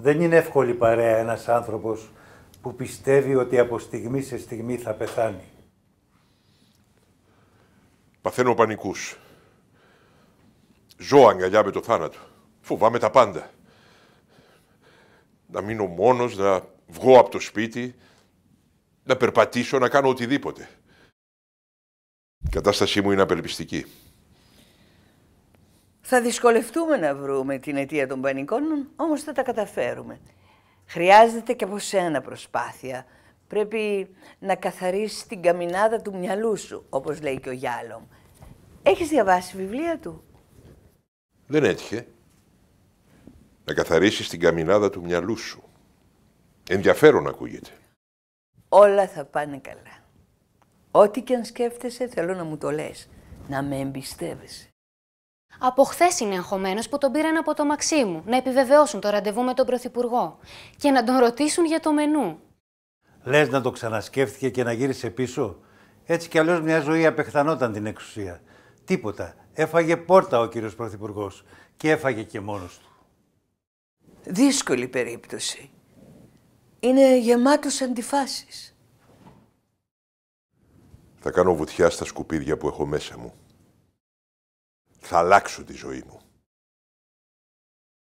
Δεν είναι εύκολη παρέα ένας άνθρωπος που πιστεύει ότι από στιγμή σε στιγμή θα πεθάνει. Παθαίνω πανικούς. Ζω αγκαλιά με το θάνατο. Φοβάμαι τα πάντα. Να μείνω μόνος, να βγω από το σπίτι, να περπατήσω, να κάνω οτιδήποτε. Η κατάστασή μου είναι απελπιστική. Θα δυσκολευτούμε να βρούμε την αιτία των πανικών, όμως θα τα καταφέρουμε. Χρειάζεται και από σένα προσπάθεια. Πρέπει να καθαρίσεις την καμινάδα του μυαλού σου, όπως λέει και ο Γιάλομ. Έχεις διαβάσει βιβλία του? Δεν έτυχε. Να καθαρίσεις την καμινάδα του μυαλού σου. Ενδιαφέρον ακούγεται. Όλα θα πάνε καλά. Ό,τι και αν σκέφτεσαι, θέλω να μου το λες. Να με εμπιστεύεσαι. Από χθες είναι αγχωμένος που τον πήραν από το Μαξίμου να επιβεβαιώσουν το ραντεβού με τον Πρωθυπουργό και να τον ρωτήσουν για το μενού. Λες να το ξανασκέφτηκε και να γύρισε πίσω? Έτσι κι αλλιώς μια ζωή απεχθανόταν την εξουσία. Τίποτα. Έφαγε πόρτα ο κύριος Πρωθυπουργός και έφαγε και μόνος του. Δύσκολη περίπτωση. Είναι γεμάτος αντιφάσεις. Θα κάνω βουτιά στα σκουπίδια που έχω μέσα μου. Θα αλλάξω τη ζωή μου.